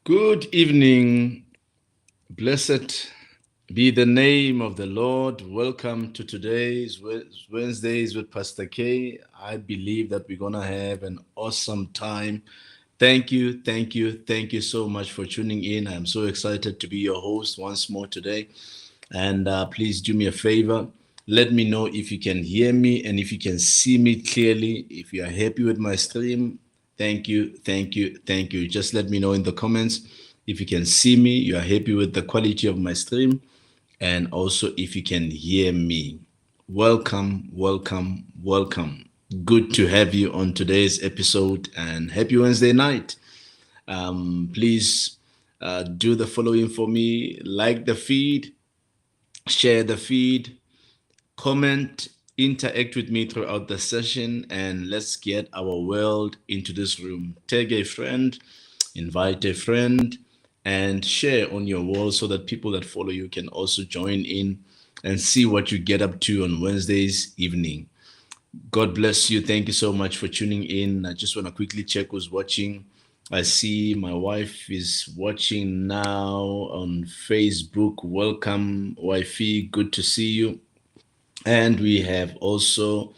Good evening. Blessed be the name of the Lord. Welcome to today's Wednesdays with Pastor K. I believe that we're going to have an awesome time. Thank you so much for tuning in. I'm so excited to be your host once more today. And please do me a favor. Let me know if you can hear me and if you can see me clearly. If you are happy with my stream, thank you. Just let me know in the comments if you can see me, you are happy with the quality of my stream, and also if you can hear me. Welcome. Good to have you on today's episode and happy Wednesday night. Please do the following for me: like the feed, share the feed, comment, interact with me throughout the session, and let's get our world into this room. Tag a friend, invite a friend, and share on your wall so that people that follow you can also join in and see what you get up to on Wednesdays evening. God bless you. Thank you so much for tuning in. I just want to quickly check who's watching. I see my wife is watching now on Facebook. Welcome, wifey. Good to see you. And we have also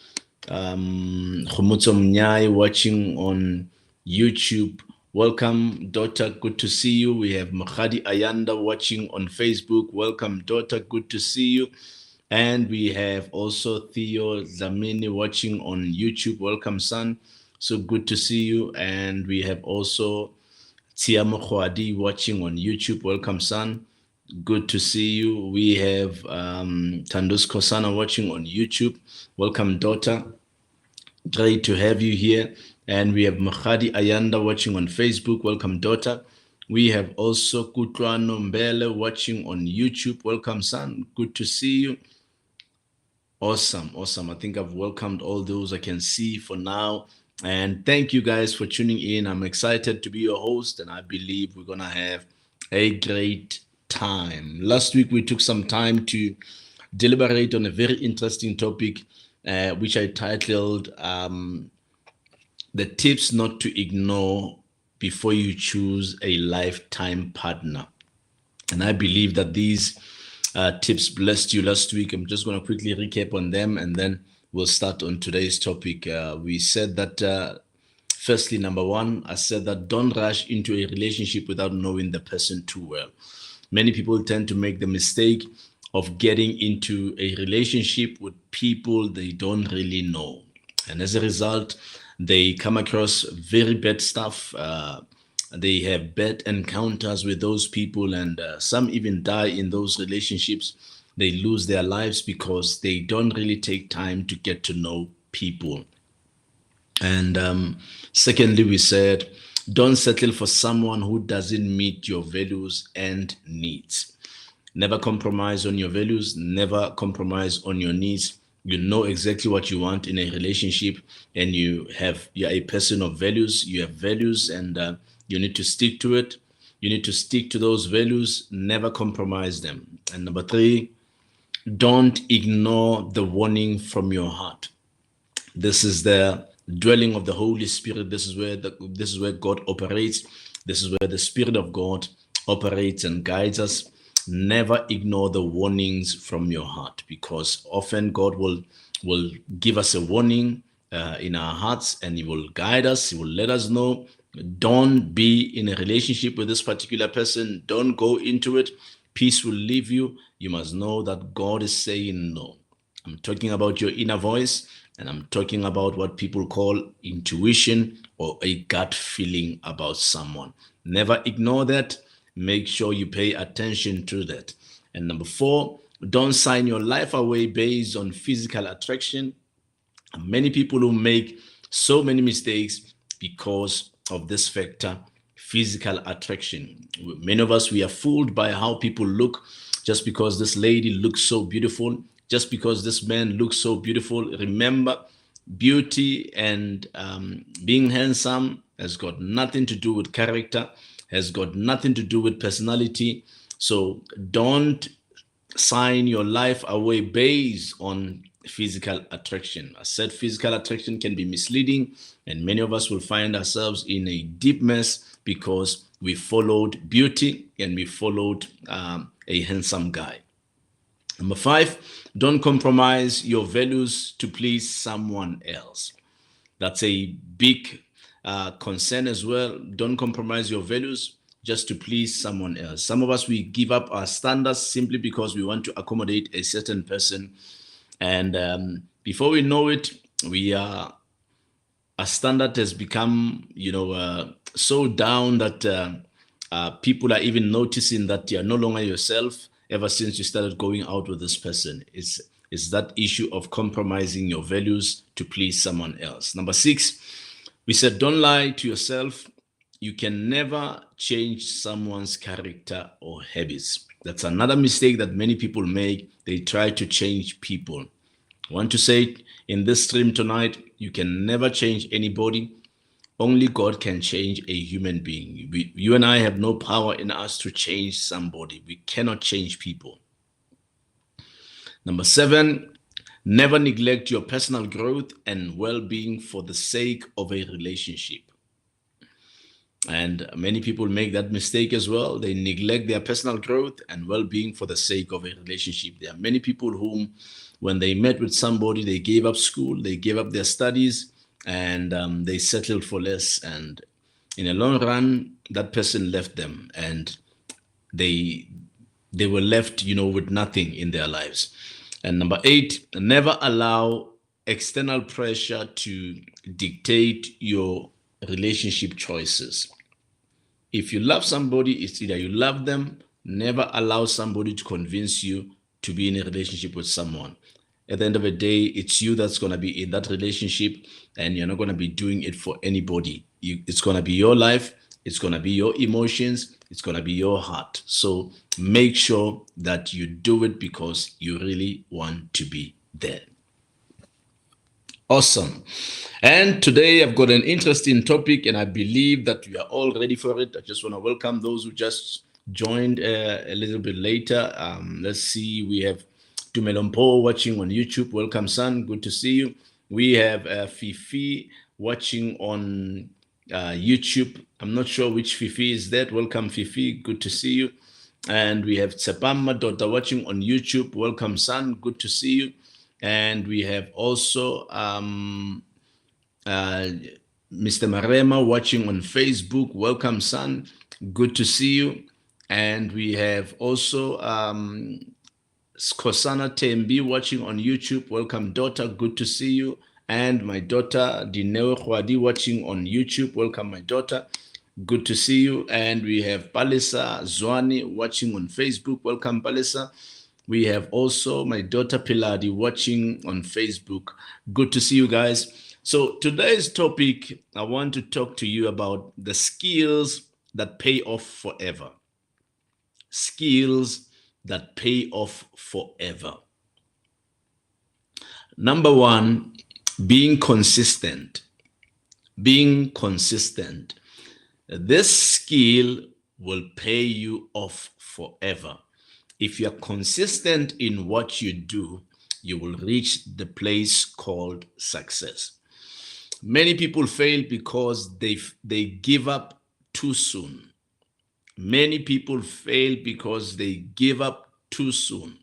Khomotso Mnyai watching on YouTube. Welcome, daughter. Good to see you. We have Makhadi Ayanda watching on Facebook. Welcome, daughter. Good to see you. And we have also Theo Zamini watching on YouTube. Welcome, son. So good to see you. And we have also Tiamo Khwadi watching on YouTube. Welcome, son. Good to see you. We have Tandus Kosana watching on YouTube. Welcome, daughter. Great to have you here. And we have Makhadi Ayanda watching on Facebook. Welcome, daughter. We have also Kutlwano Mbele watching on YouTube. Welcome, son. Good to see you. Awesome. I think I've welcomed all those I can see for now. And thank you guys for tuning in. I'm excited to be your host, and I believe we're going to have a great time. Last week, we took some time to deliberate on a very interesting topic, which I titled The Tips Not to Ignore Before You Choose a Lifetime Partner. And I believe that these tips blessed you last week. I'm just going to quickly recap on them and then we'll start on today's topic. We said that, firstly, number one, I said that don't rush into a relationship without knowing the person too well. Many people tend to make the mistake of getting into a relationship with people they don't really know. And as a result, they come across very bad stuff. They have bad encounters with those people, and some even die in those relationships. They lose their lives because they don't really take time to get to know people. And secondly, we said, don't settle for someone who doesn't meet your values and needs. Never compromise on your values, never compromise on your needs. You know exactly what you want in a relationship, and you're a person of values. You have values, and you need to stick to it. You need to stick to those values, never compromise them. And number three, don't ignore the warning from your heart. This is the dwelling of the Holy Spirit. This is where God operates. This is where the Spirit of God operates and guides us. Never ignore the warnings from your heart, because often God will give us a warning in our hearts, and He will guide us. He will let us know, don't be in a relationship with this particular person. Don't go into it. Peace will leave you. You must know that God is saying no. I'm talking about your inner voice, and I'm talking about what people call intuition or a gut feeling about someone. Never ignore that. Make sure you pay attention to that. And number four, don't sign your life away based on physical attraction. Many people who make so many mistakes because of this factor, physical attraction. Many of us, we are fooled by how people look. Just because this lady looks so beautiful, just because this man looks so beautiful. Remember, beauty and being handsome has got nothing to do with character, has got nothing to do with personality. So don't sign your life away based on physical attraction. I said physical attraction can be misleading, and many of us will find ourselves in a deep mess because we followed beauty and we followed a handsome guy. Number 5, don't compromise your values to please someone else. That's a big concern as well. Don't compromise your values just to please someone else. Some of us, we give up our standards simply because we want to accommodate a certain person. And before we know it, our standard has become, so down that people are even noticing that you're no longer yourself ever since you started going out with this person. It's that issue of compromising your values to please someone else. Number 6, we said don't lie to yourself. You can never change someone's character or habits. That's another mistake that many people make. They try to change people. I want to say in this stream tonight, you can never change anybody. Only God can change a human being. You and I have no power in us to change somebody. We cannot change people. Number 7, never neglect your personal growth and well-being for the sake of a relationship. And many people make that mistake as well. They neglect their personal growth and well-being for the sake of a relationship. There are many people whom, when they met with somebody, they gave up school, they gave up their studies, and they settled for less. And in the long run, that person left them, and they were left, with nothing in their lives. And number 8, never allow external pressure to dictate your relationship choices. If you love somebody, it's either you love them. Never allow somebody to convince you to be in a relationship with someone. At the end of the day, it's you that's going to be in that relationship, and you're not going to be doing it for anybody. It's going to be your life. It's going to be your emotions. It's going to be your heart. So make sure that you do it because you really want to be there. Awesome. And today I've got an interesting topic, and I believe that we are all ready for it. I just want to welcome those who just joined a little bit later. Let's see. We have Tumelompo watching on YouTube. Welcome, son. Good to see you. We have Fifi watching on YouTube. I'm not sure which Fifi is that. Welcome, Fifi. Good to see you. And we have Tsepama Dota watching on YouTube. Welcome, son. Good to see you. And we have also Mr. Marema watching on Facebook. Welcome, son. Good to see you. And we have also Skosana Tembi watching on YouTube. Welcome, daughter. Good to see you. And my daughter Dineo Khwadi watching on YouTube. Welcome, my daughter. Good to see you. And we have Palisa Zwani watching on Facebook. Welcome, Palisa. We have also my daughter Piladi watching on Facebook. Good to see you guys. So today's topic, I want to talk to you about the skills that pay off forever. Skills that pay off forever. Number 1, being consistent. Being consistent. This skill will pay you off forever. If you're consistent in what you do, you will reach the place called success. Many people fail because they give up too soon. Many people fail because they give up too soon.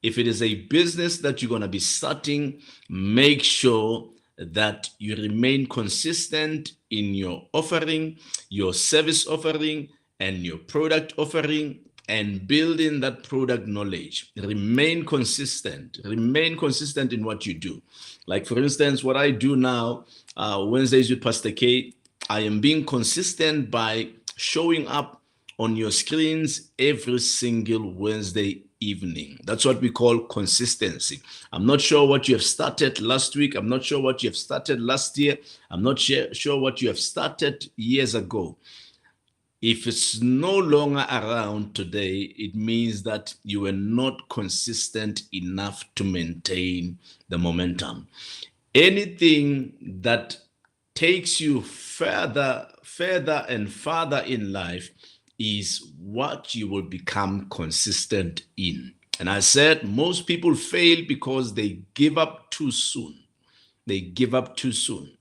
If it is a business that you're going to be starting, make sure that you remain consistent in your offering, your service offering, and your product offering, and building that product knowledge. Remain consistent. Remain consistent in what you do. Like, for instance, what I do now, Wednesdays with Pastor K, I am being consistent by showing up on your screens every single Wednesday evening. That's what we call consistency. I'm not sure what you have started last week. I'm not sure what you have started last year. I'm not sure what you have started years ago. If it's no longer around today, it means that you were not consistent enough to maintain the momentum. Anything that takes you further and farther in life is what you will become consistent in. And I said most people fail because they give up too soon. They give up too soon.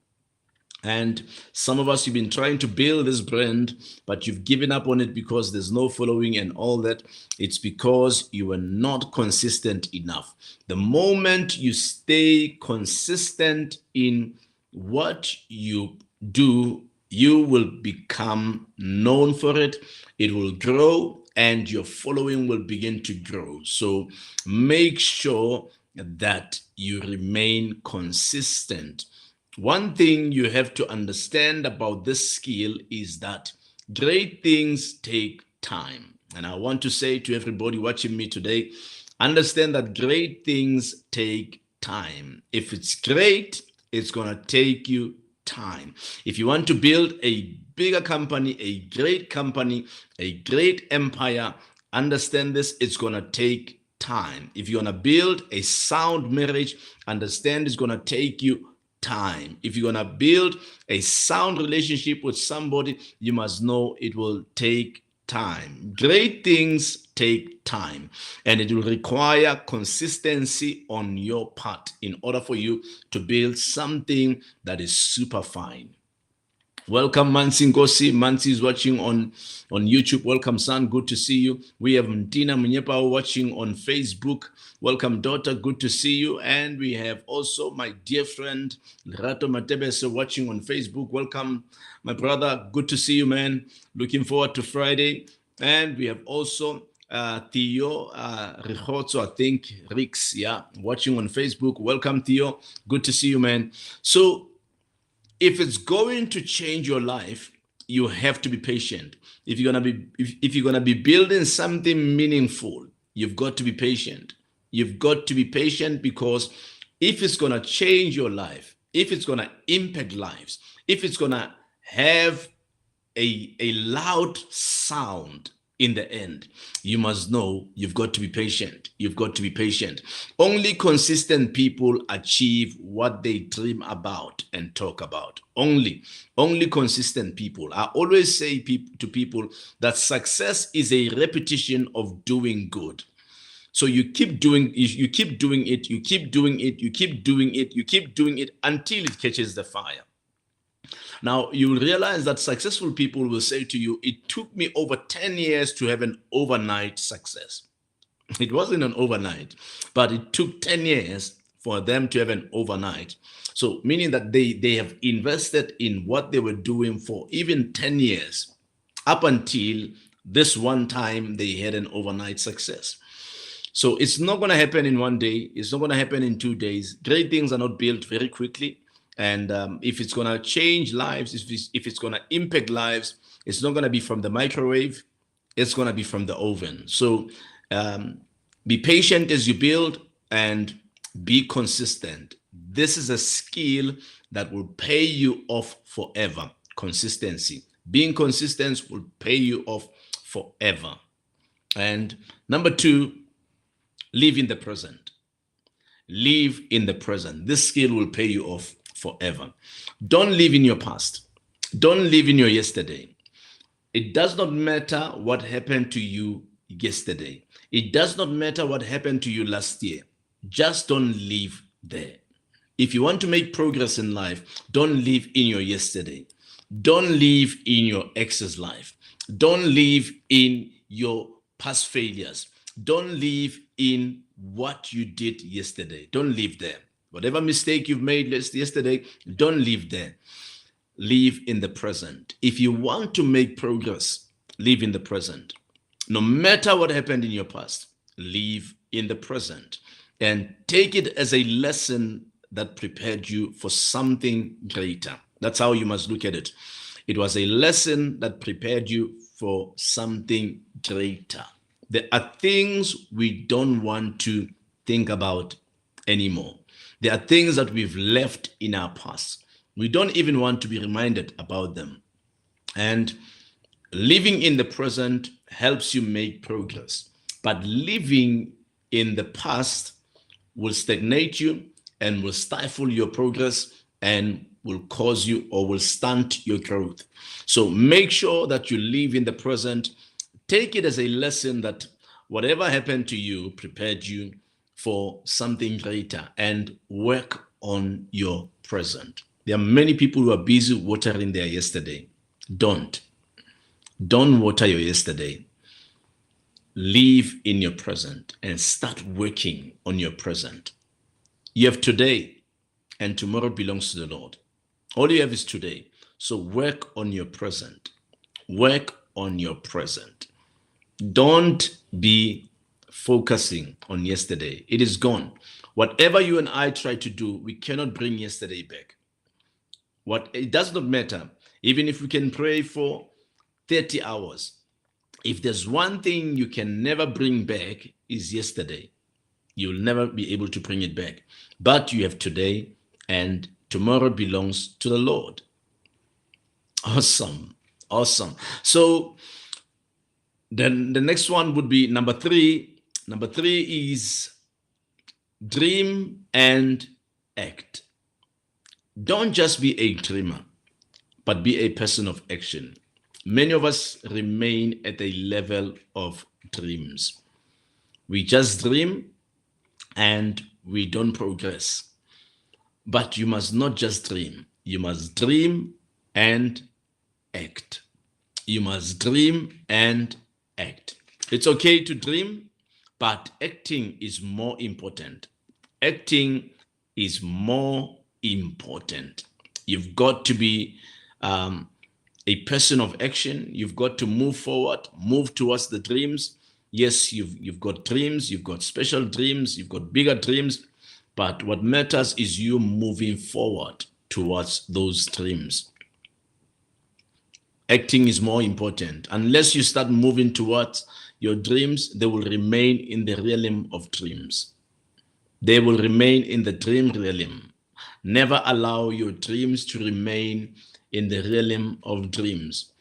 And some of us, you've been trying to build this brand, but you've given up on it because there's no following and all that. It's because you were not consistent enough. The moment you stay consistent in what you do, you will become known for it. It will grow and your following will begin to grow. So make sure that you remain consistent. One thing you have to understand about this skill is that great things take time. And I want to say to everybody watching me today, understand that great things take time. If it's great, it's going to take you time. If you want to build a bigger company, a great empire, understand this, it's going to take time. If you want to build a sound marriage, understand it's going to take you time. If you're going to build a sound relationship with somebody, you must know it will take time. Great things take time, and it will require consistency on your part in order for you to build something that is super fine. Welcome, Mansi Ngosi. Mansi is watching on YouTube. Welcome, son. Good to see you. We have Mtina Munyepa watching on Facebook. Welcome, daughter. Good to see you. And we have also my dear friend, Lerato Matebese, watching on Facebook. Welcome, my brother. Good to see you, man. Looking forward to Friday. And we have also Theo Rikhotso, I think, Rix, yeah, watching on Facebook. Welcome, Theo. Good to see you, man. So, if it's going to change your life, you have to be patient. If you're gonna be building something meaningful, you've got to be patient. You've got to be patient because if it's gonna change your life, if it's gonna impact lives, if it's gonna have a loud sound in the end, you must know you've got to be patient. You've got to be patient. Only consistent people achieve what they dream about and talk about. Only consistent people. I always say to people that success is a repetition of doing good. So you keep doing it, you keep doing it until it catches the fire. Now, you will realize that successful people will say to you, it took me over 10 years to have an overnight success. It wasn't an overnight, but it took 10 years for them to have an overnight. So meaning that they have invested in what they were doing for even 10 years up until this one time they had an overnight success. So it's not going to happen in one day. It's not going to happen in 2 days. Great things are not built very quickly. And if it's going to change lives, if it's going to impact lives, it's not going to be from the microwave. It's going to be from the oven. So be patient as you build and be consistent. This is a skill that will pay you off forever. Consistency. Being consistent will pay you off forever. And number 2, live in the present. Live in the present. This skill will pay you off forever. Don't live in your past. Don't live in your yesterday. It does not matter what happened to you yesterday. It does not matter what happened to you last year. Just don't live there. If you want to make progress in life, don't live in your yesterday. Don't live in your ex's life. Don't live in your past failures. Don't live in what you did yesterday. Don't live there. Whatever mistake you've made yesterday, don't live there. Live in the present. If you want to make progress, live in the present. No matter what happened in your past, live in the present. And take it as a lesson that prepared you for something greater. That's how you must look at it. It was a lesson that prepared you for something greater. There are things we don't want to think about anymore. There are things that we've left in our past. We don't even want to be reminded about them. And living in the present helps you make progress. But living in the past will stagnate you and will stifle your progress and will cause you or will stunt your growth. So make sure that you live in the present. Take it as a lesson that Whatever happened to you prepared you for something greater, and work on your present. There are many people who are busy watering their yesterday. Don't water your yesterday. Live in your present and start working on your present. You have today, and tomorrow belongs to the Lord. All you have is today. So work on your present. Work on your present. Don't be focusing on yesterday. It is gone. Whatever you and I try to do, we cannot bring yesterday back. It does not matter. Even if we can pray for 30 hours, if there's one thing you can never bring back, is yesterday. You'll never be able to bring it back. But you have today, and tomorrow belongs to the Lord. Awesome. So then the next one would be number 3. Number 3 is dream and act. Don't just be a dreamer, but be a person of action. Many of us remain at a level of dreams. We just dream and we don't progress. But you must not just dream. You must dream and act. You must dream and act. It's okay to dream, but acting is more important. Acting is more important. You've got to be a person of action. You've got to move forward, move towards the dreams. Yes, you've got dreams, you've got special dreams, you've got bigger dreams, but what matters is you moving forward towards those dreams. Acting is more important. Unless you start moving towards your dreams, they will remain in the realm of dreams. They will remain in the dream realm. Never allow your dreams to remain in the realm of dreams.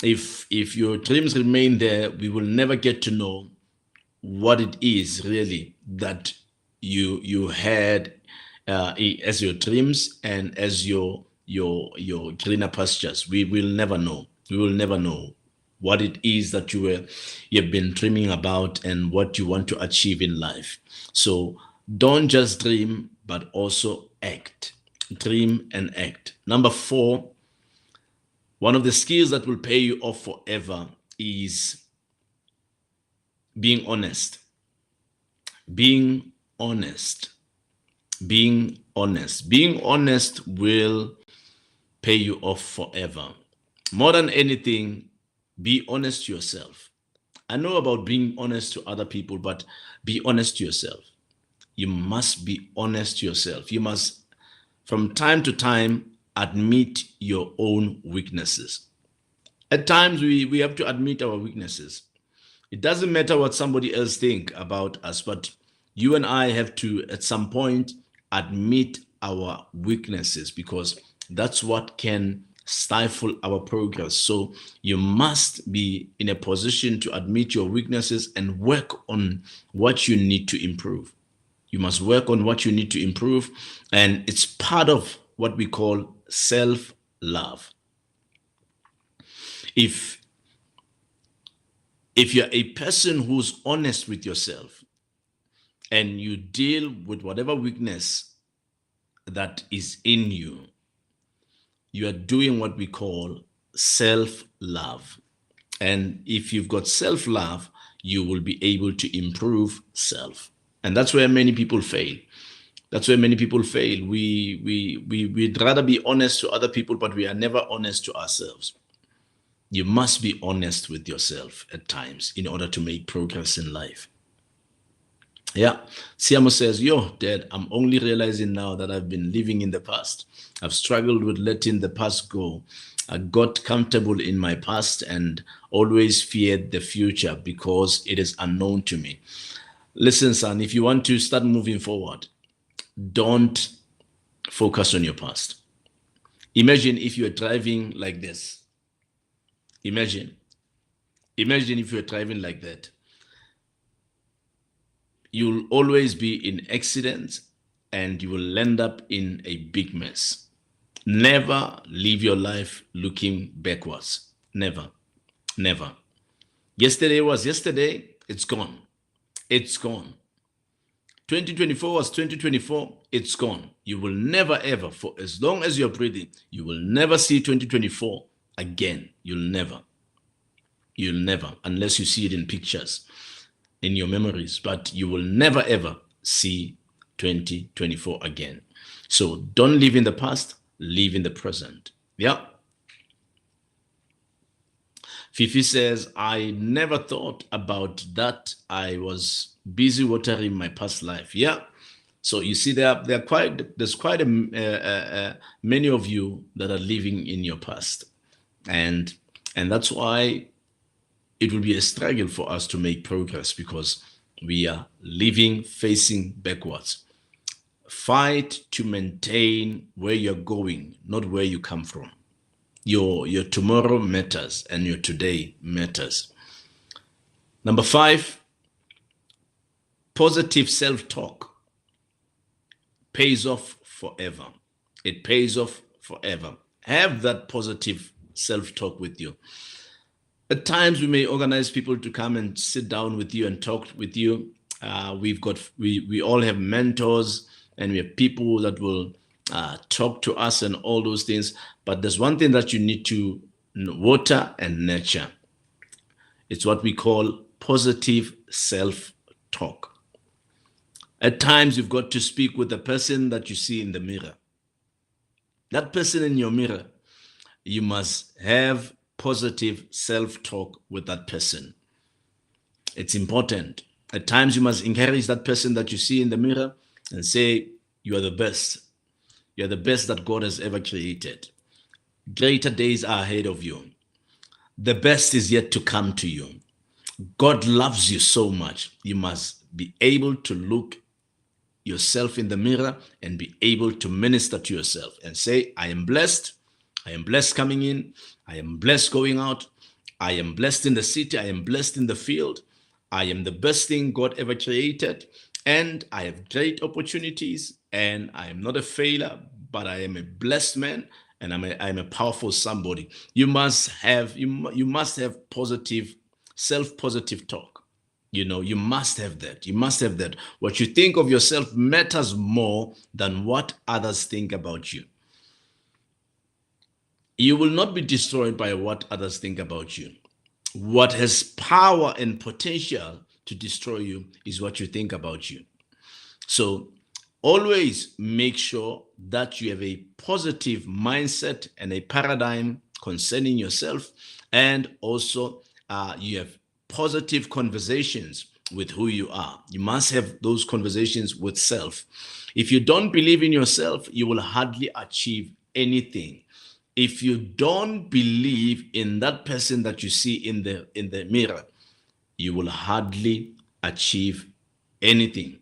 If your dreams remain there, we will never get to know what it is really that you had as your dreams and as your greener pastures. We will never know. We will never know what it is that you've been dreaming about and what you want to achieve in life. So don't just dream, but also act. Dream and act. Number 4, one of the skills that will pay you off forever is being honest. Being honest. Being honest. Being honest will pay you off forever. More than anything, be honest to yourself. I know about being honest to other people, but be honest to yourself. You must be honest to yourself. You must, from time to time, admit your own weaknesses. At times, we have to admit our weaknesses. It doesn't matter what somebody else think about us, but you and I have to, at some point, admit our weaknesses, because that's what can stifle our progress. So you must be in a position to admit your weaknesses and work on what you need to improve. You must work on what you need to improve, and it's part of what we call self-love. If you're a person who's honest with yourself and you deal with whatever weakness that is in you, you are doing what we call self-love. And if you've got self-love, you will be able to improve self. And that's where many people fail. That's where many people fail. We'd rather be honest to other people, but we are never honest to ourselves. You must be honest with yourself at times in order to make progress in life. Yeah, Siamo says, yo, Dad, I'm only realizing now that I've been living in the past. I've struggled with letting the past go. I got comfortable in my past and always feared the future because it is unknown to me. Listen, son, if you want to start moving forward, don't focus on your past. Imagine if you're driving like this. Imagine if you're driving like that. You'll always be in accidents and you will end up in a big mess. Never live your life looking backwards. Never. Yesterday was yesterday. It's gone. It's gone. 2024 was 2024. It's gone. You will never ever, for as long as you're breathing, you will never see 2024 again. You'll never, unless you see it in pictures, in your memories, but you will never ever see 2024 again. So don't live in the past, live in the present. Yeah. Fifi says, I never thought about that. I was busy watering my past life. Yeah. So you see, there's quite many of you that are living in your past, and that's why it will be a struggle for us to make progress, because we are living facing backwards. Fight to maintain where you're going, not where you come from. Your tomorrow matters and your today matters. Number 5, positive self-talk pays off forever. It pays off forever. Have that positive self-talk with you. At times, we may organize people to come and sit down with you and talk with you. We all have mentors, and we have people that will talk to us and all those things. But there's one thing that you need to water and nurture. It's what we call positive self-talk. At times, you've got to speak with the person that you see in the mirror. That person in your mirror, you must have positive self-talk with that person. It's important. At times, you must encourage that person that you see in the mirror and say, you are the best. You are the best that God has ever created. Greater days are ahead of you. The best is yet to come to you. God loves you so much. You must be able to look yourself in the mirror and be able to minister to yourself and say, I am blessed. I am blessed coming in. I am blessed going out. I am blessed in the city. I am blessed in the field. I am the best thing God ever created. And I have great opportunities. And I am not a failure, but I am a blessed man. And I'm a powerful somebody. You must have positive, self-positive talk. You must have that. You must have that. What you think of yourself matters more than what others think about you. You will not be destroyed by what others think about you. What has power and potential to destroy you is what you think about you. So always make sure that you have a positive mindset and a paradigm concerning yourself, and also you have positive conversations with who you are. You must have those conversations with self. If you don't believe in yourself, you will hardly achieve anything. If you don't believe in that person that you see in the mirror, you will hardly achieve anything.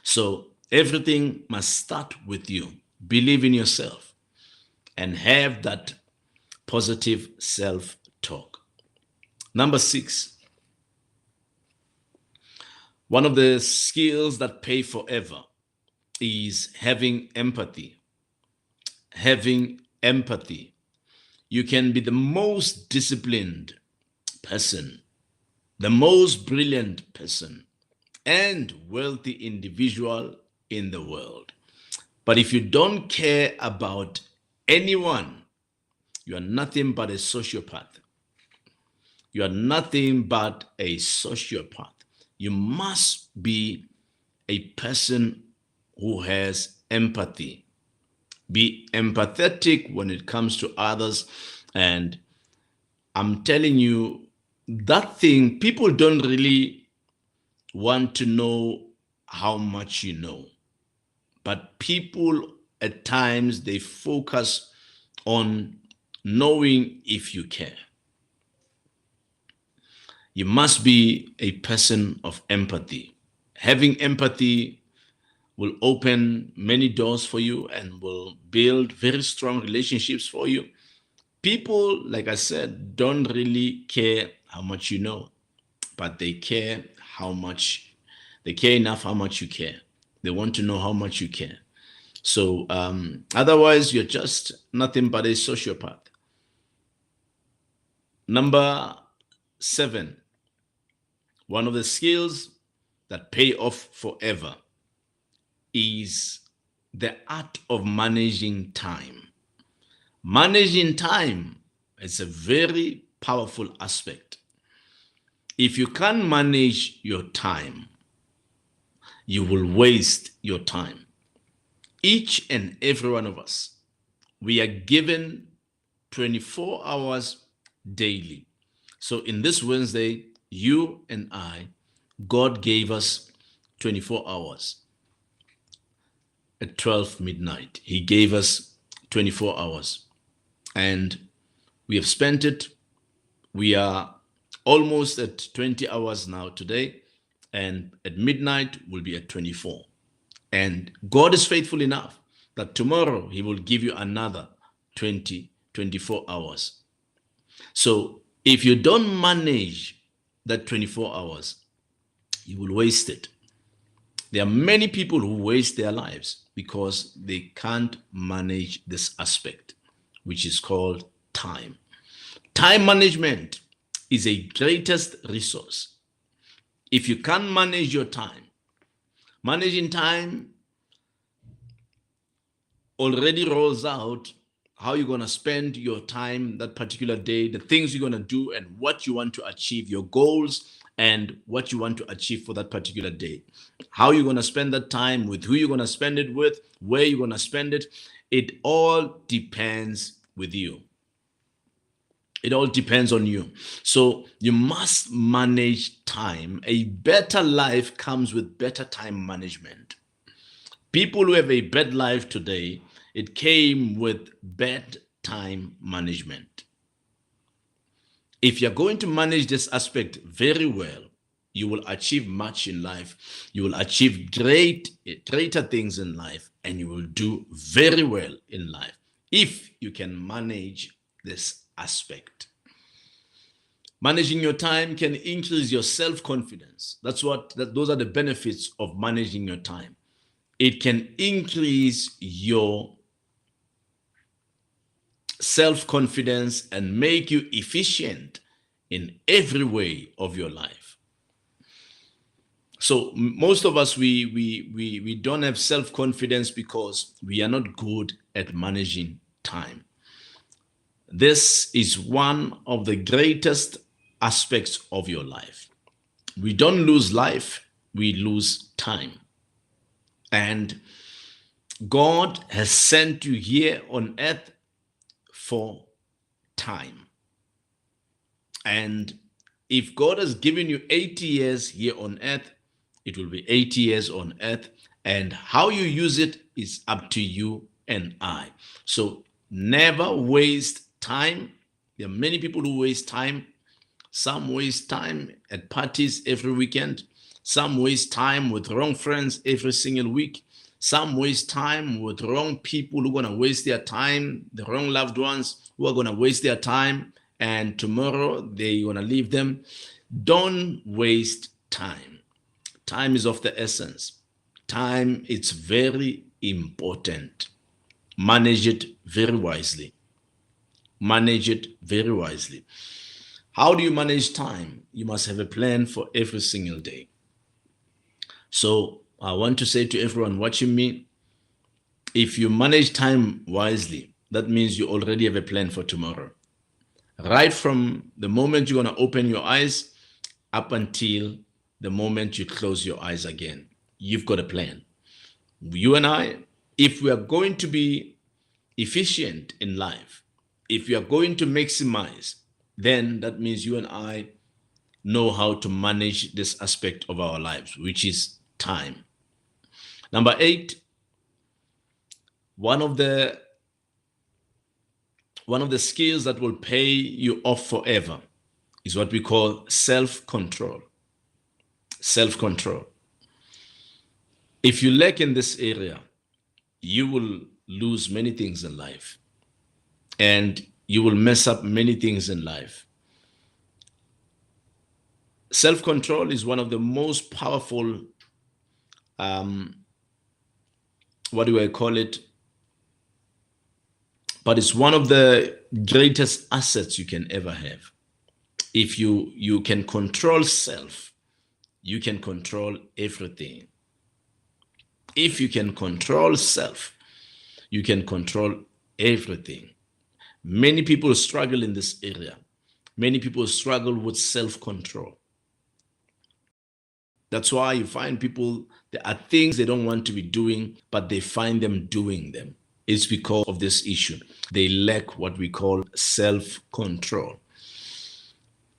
So everything must start with you. Believe in yourself and have that positive self-talk. Number 6, one of the skills that pay forever is having empathy. Having empathy. You can be the most disciplined person, the most brilliant person, and wealthy individual in the world. But if you don't care about anyone, you are nothing but a sociopath. You are nothing but a sociopath. You must be a person who has empathy. Be empathetic when it comes to others. And I'm telling you, that thing, people don't really want to know how much you know. But people at times, they focus on knowing if you care. You must be a person of empathy. Having empathy will open many doors for you and will build very strong relationships for you. People, like I said, don't really care how much you know, but they care enough how much you care. They want to know how much you care. So otherwise, you're just nothing but a sociopath. Number 7, One of the skills that pay off forever is the art of managing time. Managing time is a very powerful aspect. If you can't manage your time, you will waste your time. Each and every one of us, we are given 24 hours daily. So in this Wednesday, you and I, God gave us 24 hours. At 12 midnight, he gave us 24 hours. And we have spent it. We are almost at 20 hours now today. And at midnight, we'll be at 24. And God is faithful enough that tomorrow he will give you another 24 hours. So if you don't manage that 24 hours, you will waste it. There are many people who waste their lives because they can't manage this aspect, which is called time. Time management is a greatest resource. If you can't manage your time, managing time already rolls out how you're going to spend your time that particular day, the things you're going to do, and what you want to achieve, your goals, and what you want to achieve for that particular day. How you're going to spend that time, with who you're going to spend it with, where you're going to spend it. It all depends with you. It all depends on you. So you must manage time. A better life comes with better time management. People who have a bad life today, it came with bad time management. If you're going to manage this aspect very well, you will achieve much in life. You will achieve greater things in life, and you will do very well in life if you can manage this aspect. Managing your time can increase your self-confidence. Those are the benefits of managing your time. It can increase your self-confidence and make you efficient in every way of your life. So most of us, we don't have self-confidence because we are not good at managing time. This is one of the greatest aspects of your life. We don't lose life, we lose time. And God has sent you here on earth for time. And if God has given you 80 years here on earth, it will be 80 years on earth. And how you use it is up to you and I. So never waste time. There are many people who waste time. Some waste time at parties every weekend. Some waste time with wrong friends every single week. Some waste time with wrong people who are going to waste their time, the wrong loved ones who are going to waste their time, and tomorrow they're going to leave them. Don't waste time. Time is of the essence. Time is very important. Manage it very wisely. Manage it very wisely. How do you manage time? You must have a plan for every single day. So I want to say to everyone watching me, if you manage time wisely, that means you already have a plan for tomorrow. Right from the moment you're going to open your eyes up until the moment you close your eyes again, you've got a plan. You and I, if we are going to be efficient in life, if we are going to maximize, then that means you and I know how to manage this aspect of our lives, which is time. Number 8, one of the skills that will pay you off forever is what we call self-control. Self-control. If you lack in this area, you will lose many things in life, and you will mess up many things in life. Self-control is one of the most powerful, what do I call it? But it's one of the greatest assets you can ever have. If you can control self, you can control everything. If you can control self, you can control everything. Many people struggle in this area. Many people struggle with self-control. That's why you find people, there are things they don't want to be doing, but they find them doing them. It's because of this issue. They lack what we call self-control.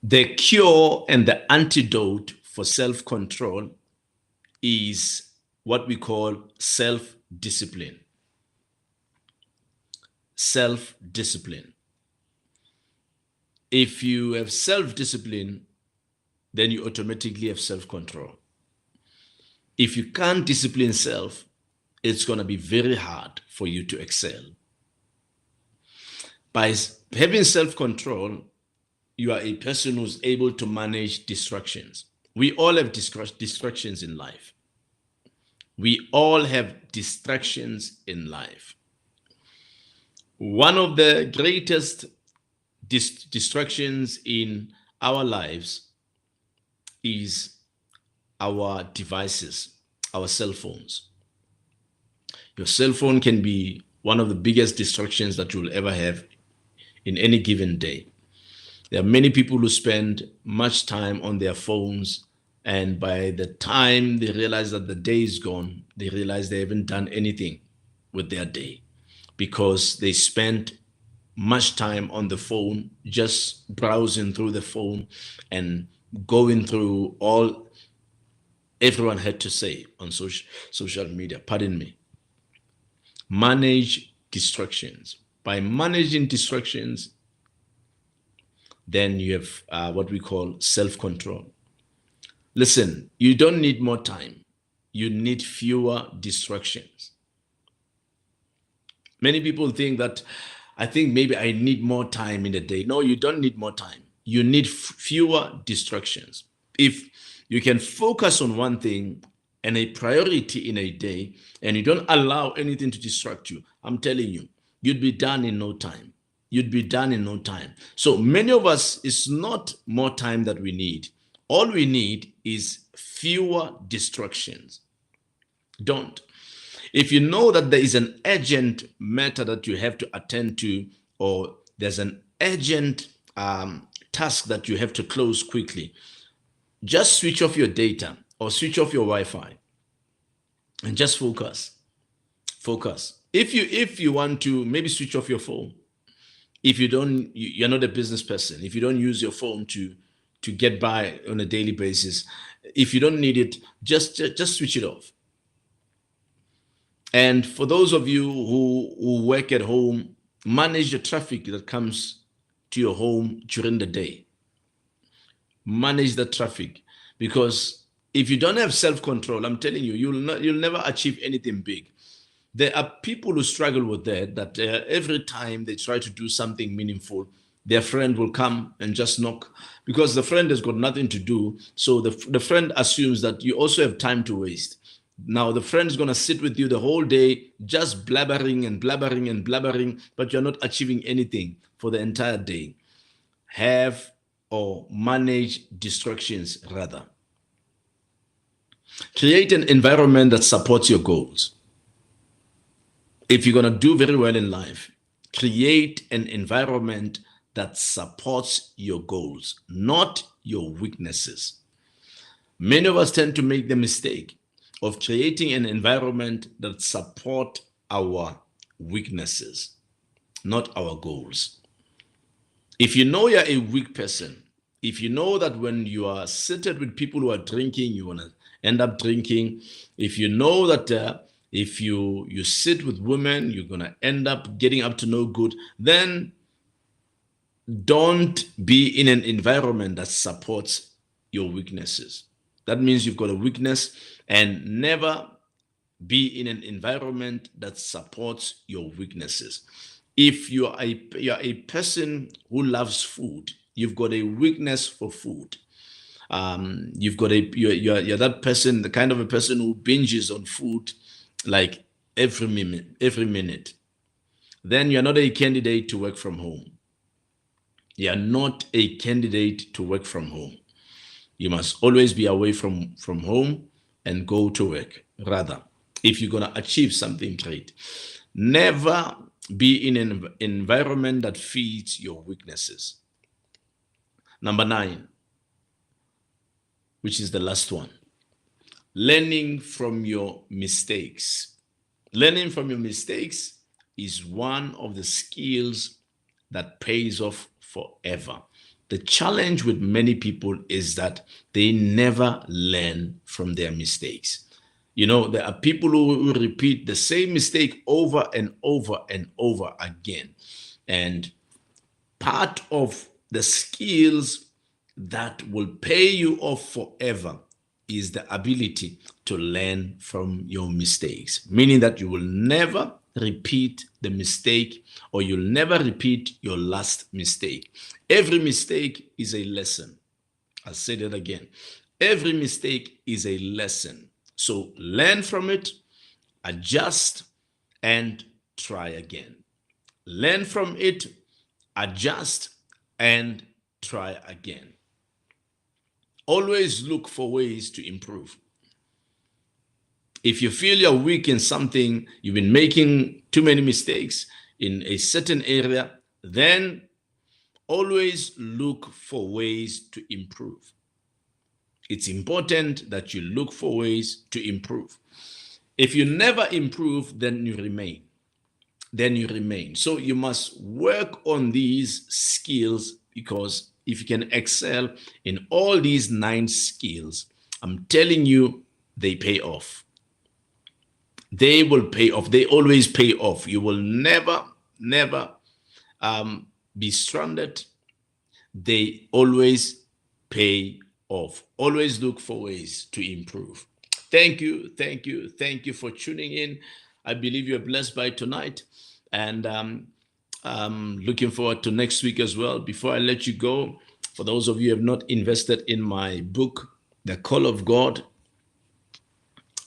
The cure and the antidote for self-control is what we call self-discipline. Self-discipline. If you have self-discipline, then you automatically have self-control. If you can't discipline self, it's going to be very hard for you to excel. By having self-control, you are a person who's able to manage distractions. We all have distractions in life. We all have distractions in life. One of the greatest distractions in our lives is our devices, our cell phones. Your cell phone can be one of the biggest distractions that you'll ever have in any given day. There are many people who spend much time on their phones, and by the time they realize that the day is gone, they realize they haven't done anything with their day because they spent much time on the phone, just browsing through the phone and going through all everyone had to say on social media. Pardon me. Manage distractions. By managing distractions, then you have what we call self-control. Listen, you don't need more time. You need fewer distractions. Many people think that, I think maybe I need more time in a day. No, you don't need more time. You need fewer distractions. If you can focus on one thing and a priority in a day, and you don't allow anything to distract you, I'm telling you, you'd be done in no time. You'd be done in no time. So many of us, it's not more time that we need. All we need is fewer distractions. Don't. If you know that there is an urgent matter that you have to attend to, or there's an urgent task that you have to close quickly, just switch off your data or switch off your Wi-Fi and just focus. Focus. If you want to, maybe switch off your phone. If you don't, you're not a business person. If you don't use your phone to get by on a daily basis, if you don't need it, just switch it off. And for those of you who work at home, manage the traffic that comes to your home during the day. Manage the traffic, because if you don't have self-control, I'm telling you, you'll never achieve anything big. There are people who struggle with that every time they try to do something meaningful, their friend will come and just knock, because the friend has got nothing to do. So the friend assumes that you also have time to waste. Now the friend is going to sit with you the whole day, just blabbering and blabbering and blabbering, but you're not achieving anything for the entire day. Have or manage distractions rather. Create an environment that supports your goals. If you're going to do very well in life, create an environment that supports your goals, not your weaknesses. Many of us tend to make the mistake of creating an environment that supports our weaknesses, not our goals. If you know you're a weak person, if you know that when you are seated with people who are drinking, you want to end up drinking, if you know that if you sit with women, you're going to end up getting up to no good, then don't be in an environment that supports your weaknesses. That means you've got a weakness, and never be in an environment that supports your weaknesses. If you're a person who loves food, you've got a weakness for food. You've got you're that person, the kind of a person who binges on food like every minute. Then you're not a candidate to work from home. You're not a candidate to work from home. You must always be away from home and go to work. Rather, if you're going to achieve something great, never be in an environment that feeds your weaknesses. Number 9, which is the last one, learning from your mistakes. Learning from your mistakes is one of the skills that pays off forever. The challenge with many people is that they never learn from their mistakes. You know, there are people who repeat the same mistake over and over and over again. And part of the skills that will pay you off forever is the ability to learn from your mistakes, meaning that you will never repeat the mistake, or you'll never repeat your last mistake. Every mistake is a lesson. I'll say that again. Every mistake is a lesson. So learn from it, adjust, and try again. Learn from it, adjust, and try again. Always look for ways to improve. If you feel you're weak in something, you've been making too many mistakes in a certain area, then always look for ways to improve. It's important that you look for ways to improve. If you never improve, then you remain. So you must work on these skills, because if you can excel in all these 9 skills, I'm telling you, they pay off. They will pay off. They always pay off. You will never be stranded. They always pay off. Always look for ways to improve. Thank you for tuning in. I believe you're blessed by tonight, and I'm looking forward to next week as well. Before I let you go, for those of you who have not invested in my book, The Call of God,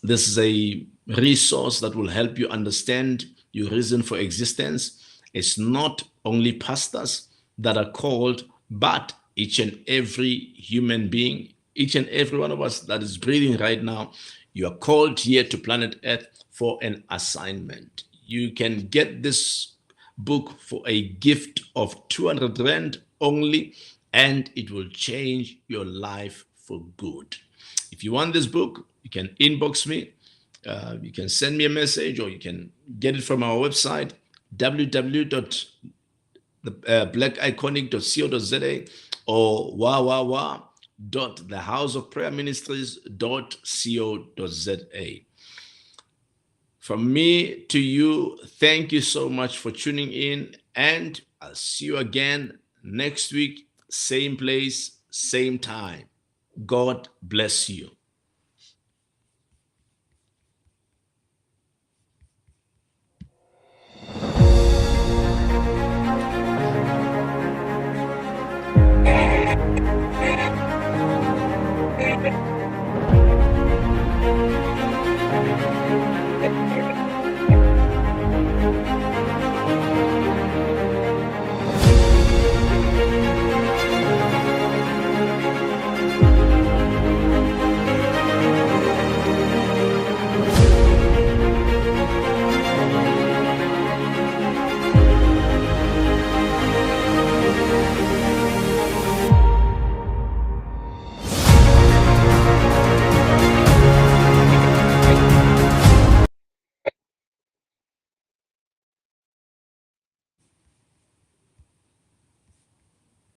this is a resource that will help you understand your reason for existence. It's not only pastors that are called, but each and every human being, each and every one of us that is breathing right now, you are called here to planet Earth for an assignment. You can get this book for a gift of 200 Rand only, and it will change your life for good. If you want this book, you can inbox me. You can send me a message, or you can get it from our website, www.blackiconic.co.za or www.thehouseofprayerministries.co.za. From me to you, thank you so much for tuning in, and I'll see you again next week, same place, same time. God bless you.